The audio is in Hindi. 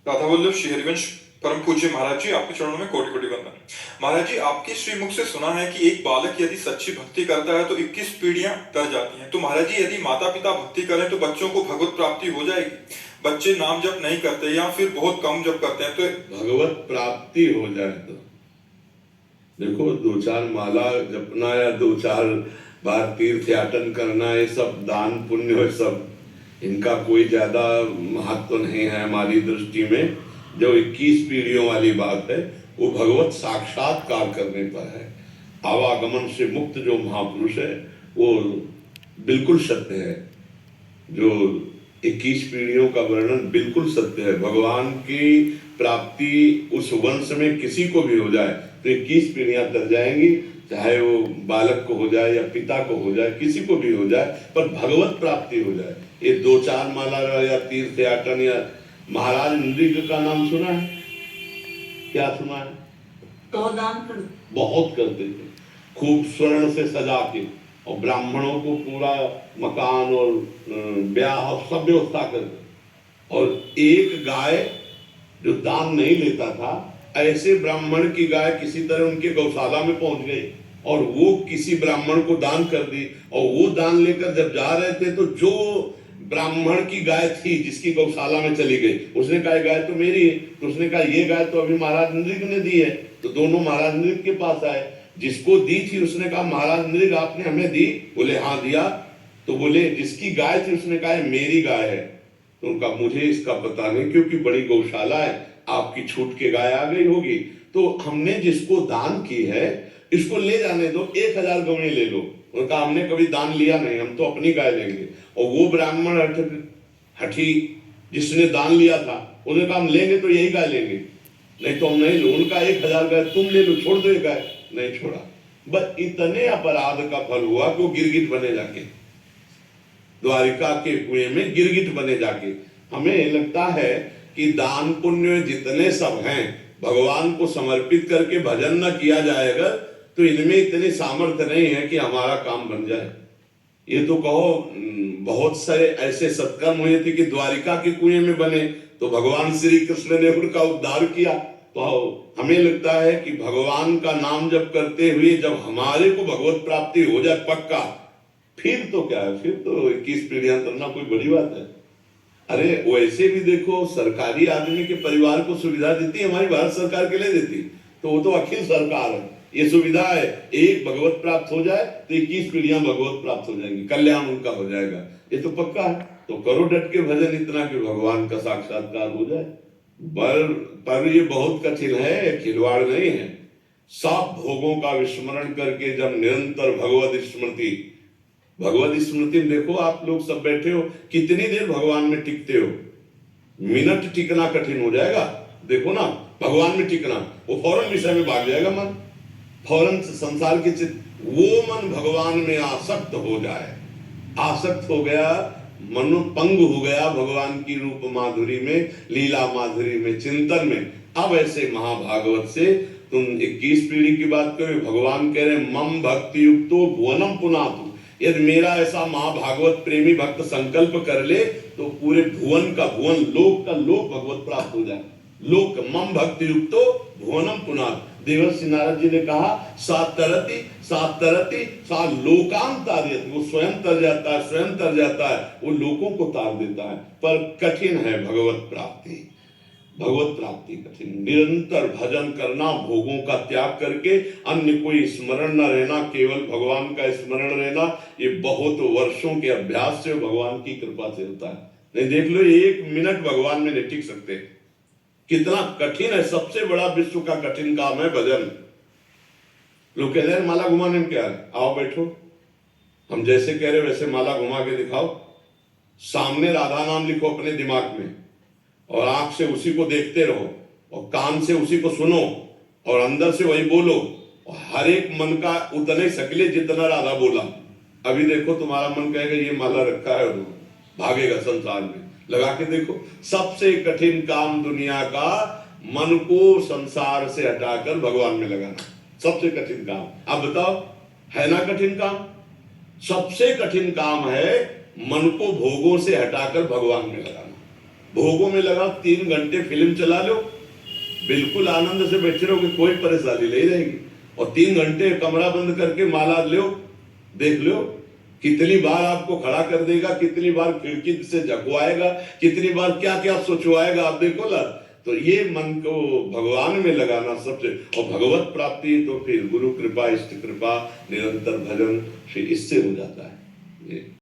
राधा वल्लभ श्री हरिवंश परम पूज्य महाराज जी, आपके चरणों में कोटि कोटि वंदन। महाराज जी, आपके श्रीमुख से सुना है कि एक बालक यदि सच्ची भक्ति करता है तो 21 पीढ़ियां तर जाती हैं। तो महाराज जी, यदि माता पिता भक्ति करें तो बच्चों को भगवत प्राप्ति हो जाएगी? बच्चे नाम जप नहीं करते या फिर बहुत कम जप करते हैं तो भगवत प्राप्ति हो जाए तो देखो, 2-4 माला जपना या 2-4 बार तीर्थ याटन करना, ये सब दान पुण्य है, सब इनका कोई ज्यादा महत्व नहीं है हमारी दृष्टि में। जो 21 पीढ़ियों वाली बात है वो भगवत साक्षात्कार करने पर है। आवागमन से मुक्त जो महापुरुष है वो बिल्कुल सत्य है। जो 21 पीढ़ियों का वर्णन बिल्कुल सत्य है। भगवान की प्राप्ति उस वंश में किसी को भी हो जाए तो 21 पीढ़ियां तर जाएंगी, चाहे वो बालक को हो जाए या पिता को हो जाए, किसी को भी हो जाए, पर भगवत प्राप्ति हो जाए। ये 2-4 माला या तीर्थ याटन या महाराज नृग का नाम सुना है? क्या सुना है? तो दान कर बहुत करते थे, खूब स्वर्ण से सजा के, और ब्राह्मणों को पूरा मकान और ब्याह सब व्यवस्था करते। और एक गाय जो दान नहीं लेता था, ऐसे ब्राह्मण की गाय किसी तरह उनके गौशाला में पहुंच गई और वो किसी ब्राह्मण को दान कर दी। और वो दान लेकर जब जा रहे थे तो जो ब्राह्मण की गाय थी जिसकी गौशाला में चली गई, उसने कहा गाय तो मेरी है। तो उसने कहा ये गाय तो अभी महाराज नृग ने दी है। तो दोनों महाराज नृग के पास आए। जिसको दी थी उसने कहा महाराज नृग आपने हमें दी? बोले हाँ दिया। तो बोले जिसकी गाय थी उसने कहा मेरी गाय है। तो उनका मुझे इसका पता नहीं, क्योंकि बड़ी गौशाला है, आपकी छूट के गाय आ गई होगी। तो हमने जिसको दान की है इसको ले जाने दो, 1000 गौएं ले लो। उनका हमने कभी दान लिया नहीं, हम तो अपनी गाय लेंगे। और वो ब्राह्मण हठी जिसने दान लिया था उन्होंने कहा हम लेंगे तो यही गाय लेंगे, नहीं तो हम नहीं लो। उनका 1000 गाय तुम ले लो, छोड़ दो गाय। नहीं छोड़ा। बस इतने अपराध का फल हुआ कि वो गिरगिट बने जाके, द्वारिका के कुएं में गिरगिट बने जाके। हमें लगता है कि दान पुण्य जितने सब हैं, भगवान को समर्पित करके भजन न किया जाएगा तो इनमें इतनी सामर्थ्य नहीं है कि हमारा काम बन जाए। ये तो कहो बहुत सारे ऐसे सत्कर्म हुए थे कि द्वारिका के कुएं में बने, तो भगवान श्री कृष्ण ने उनका उद्धार किया। तो हमें लगता है कि भगवान का नाम जप करते हुए जब हमारे को भगवत प्राप्ति हो जाए पक्का, फिर तो क्या है, फिर तो 21 पीढ़ियां तरना कोई बड़ी बात है। अरे वैसे भी देखो, सरकारी आदमी के परिवार को सुविधा देती हमारी भारत सरकार के लिए देती, तो वो तो अखिल सरकार है। ये सुविधा है, एक भगवत प्राप्त हो जाए तो 21 पीढ़ियां भगवत प्राप्त हो जाएंगी, कल्याण उनका हो जाएगा। ये तो पक्का है। तो करो डट के भजन इतना कि भगवान का साक्षात्कार हो जाए। पर ये बहुत कठिन है, खिलवाड़ नहीं है। सब भोगों का विस्मरण करके जब निरंतर भगवत स्मृति में देखो, आप लोग सब बैठे हो, कितनी देर भगवान में टिकते हो? मिनट टिकना कठिन हो जाएगा। देखो ना, भगवान में टिकना, वो फौरन विषय में भाग जाएगा मन, फौरन संसार के वो मन भगवान में आसक्त हो जाए। आसक्त हो गया, मनो पंग हो गया भगवान की रूप माधुरी में, लीला माधुरी में, चिंतन में। अब ऐसे महाभागवत से तुम 21 पीढ़ी की बात करो, भगवान कह रहे मम भक्ति युक्तो भुवनम पुनातु। यदि मेरा ऐसा महाभागवत प्रेमी भक्त संकल्प कर ले तो पूरे भुवन का भुवन, लोक का लोक भगवत प्राप्त हो जाए। लोक मम भक्ति युक्तो भुवनम पुनातु। देवर्षि नारद जी ने कहा सातरति सातरति सा लोकांतार्यति, वो स्वयं तर जाता है, स्वयं तर जाता है, वो लोगों को तार देता है। पर कठिन है भगवत प्राप्ति, भगवत प्राप्ति कठिन। निरंतर भजन करना, भोगों का त्याग करके अन्य कोई स्मरण न रहना, केवल भगवान का स्मरण रहना, ये बहुत वर्षों के अभ्यास से भगवान की कृपा से होता है। नहीं देख लो, 1 मिनट भगवान में नहीं टिक सकते, कितना कठिन है। सबसे बड़ा विश्व का कठिन काम है भजन। लोग कहते हैं माला घुमाने में क्या है, आओ बैठो, हम जैसे कह रहे वैसे माला घुमा के दिखाओ। सामने राधा नाम लिखो अपने दिमाग में, और आंख से उसी को देखते रहो, और कान से उसी को सुनो, और अंदर से वही बोलो। और हर एक मन का उतने सकले जितना राधा बोला। अभी देखो तुम्हारा मन कहेगा ये माला रखा है, और भागेगा संसार में। लगा के देखो, सबसे कठिन काम दुनिया का मन को संसार से हटाकर भगवान में लगाना, सबसे कठिन काम। अब बताओ, है ना कठिन काम? सबसे कठिन काम है मन को भोगों से हटाकर भगवान में लगाना। भोगों में लगा 3 घंटे फिल्म चला लो, बिल्कुल आनंद से बैठे रहोगे, कोई परेशानी नहीं रहेगी। और 3 घंटे कमरा बंद करके माला लो, देख लो कितनी बार आपको खड़ा कर देगा, कितनी बार खिड़की से झकवाएगा, कितनी बार क्या क्या सोचवाएगा, आप देखो ना। तो ये मन को भगवान में लगाना सबसे, और भगवत प्राप्ति तो फिर गुरु कृपा, इष्ट कृपा, निरंतर भजन, फिर इससे हो जाता है।